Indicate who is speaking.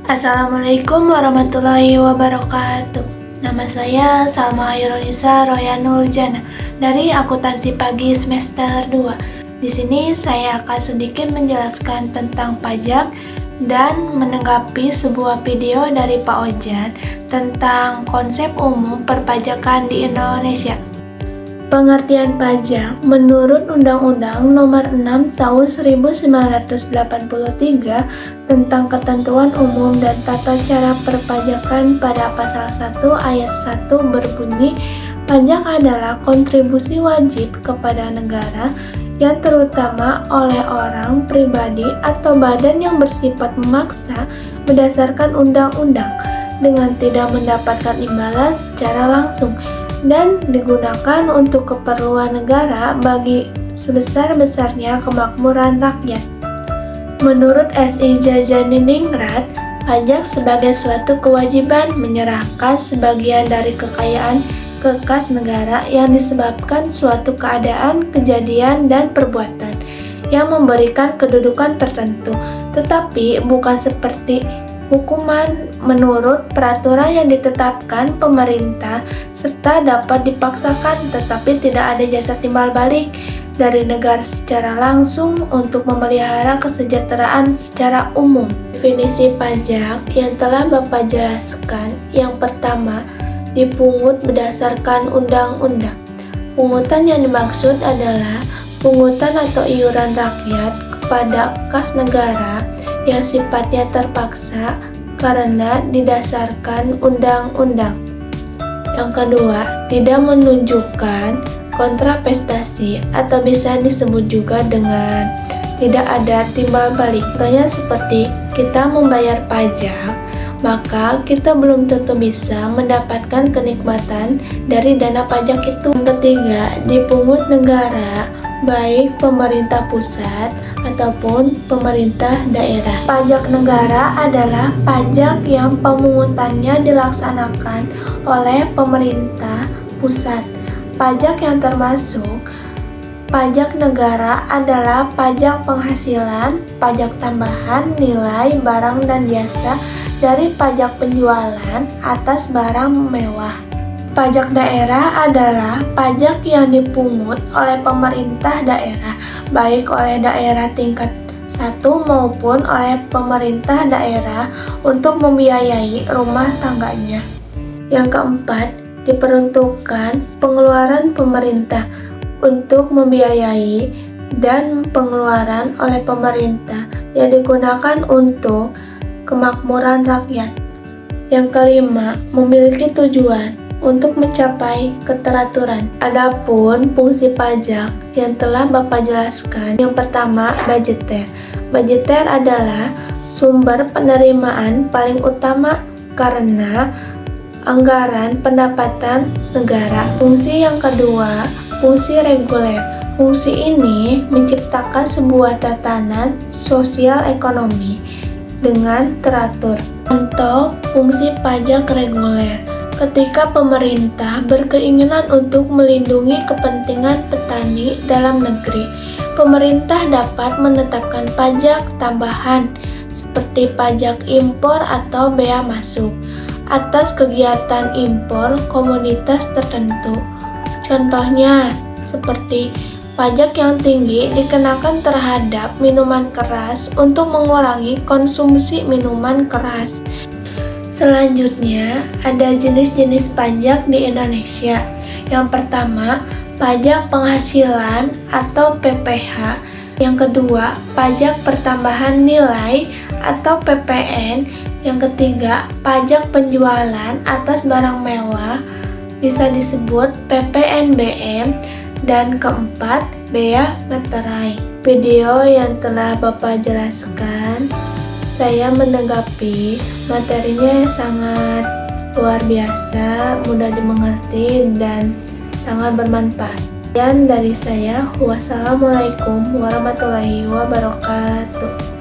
Speaker 1: Assalamualaikum warahmatullahi wabarakatuh. Nama saya Salma Yurunisa Royanul Jana dari Akuntansi Pagi semester 2. Di sini saya akan sedikit menjelaskan tentang pajak dan menanggapi sebuah video dari Pak Ojan tentang konsep umum perpajakan di Indonesia. Pengertian pajak menurut Undang-Undang Nomor 6 Tahun 1983 tentang Ketentuan Umum dan Tata Cara Perpajakan pada Pasal 1 Ayat 1 berbunyi, pajak adalah kontribusi wajib kepada negara yang terutama oleh orang, pribadi, atau badan yang bersifat memaksa berdasarkan undang-undang dengan tidak mendapatkan imbalan secara langsung dan digunakan untuk keperluan negara bagi sebesar-besarnya kemakmuran rakyat. Menurut S.I. Jajaningrat, pajak sebagai suatu kewajiban menyerahkan sebagian dari kekayaan ke kas negara yang disebabkan suatu keadaan, kejadian, dan perbuatan yang memberikan kedudukan tertentu, tetapi bukan seperti hukuman menurut peraturan yang ditetapkan pemerintah serta dapat dipaksakan tetapi tidak ada jasa timbal balik dari negara secara langsung untuk memelihara kesejahteraan secara umum. Definisi pajak yang telah Bapak jelaskan, yang pertama, dipungut berdasarkan undang-undang. Pungutan yang dimaksud adalah pungutan atau iuran rakyat kepada kas negara yang sifatnya terpaksa karena didasarkan undang-undang. Yang kedua, tidak menunjukkan kontraprestasi atau bisa disebut juga dengan tidak ada timbal balik. Contohnya seperti kita membayar pajak, maka kita belum tentu bisa mendapatkan kenikmatan dari dana pajak itu. Yang ketiga, dipungut negara, baik pemerintah pusat ataupun pemerintah daerah. Pajak negara adalah pajak yang pemungutannya dilaksanakan oleh pemerintah pusat. Pajak yang termasuk pajak negara adalah pajak penghasilan, pajak tambahan nilai barang dan jasa dari pajak penjualan atas barang mewah. Pajak daerah adalah pajak yang dipungut oleh pemerintah daerah, baik oleh daerah tingkat 1 maupun oleh pemerintah daerah untuk membiayai rumah tangganya. Yang keempat, diperuntukkan pengeluaran pemerintah untuk membiayai dan pengeluaran oleh pemerintah yang digunakan untuk kemakmuran rakyat. Yang kelima, memiliki tujuan untuk mencapai keteraturan. Adapun fungsi pajak yang telah Bapak jelaskan, yang pertama, budgeter. Budgeter adalah sumber penerimaan paling utama karena anggaran pendapatan negara. Fungsi yang kedua, fungsi reguler. Fungsi ini menciptakan sebuah tatanan sosial ekonomi dengan teratur. Contoh fungsi pajak reguler. Ketika pemerintah berkeinginan untuk melindungi kepentingan petani dalam negeri, pemerintah dapat menetapkan pajak tambahan seperti pajak impor atau bea masuk atas kegiatan impor komoditas tertentu. Contohnya seperti pajak yang tinggi dikenakan terhadap minuman keras untuk mengurangi konsumsi minuman keras. Selanjutnya, ada jenis-jenis pajak di Indonesia. Yang pertama, pajak penghasilan atau PPH. Yang kedua, pajak pertambahan nilai atau PPN. Yang ketiga, pajak penjualan atas barang mewah, bisa disebut PPNBM. Dan keempat, bea materai. Video yang telah Bapak jelaskan, saya menanggapi materinya sangat luar biasa, mudah dimengerti, dan sangat bermanfaat. Dan dari saya, wassalamualaikum warahmatullahi wabarakatuh.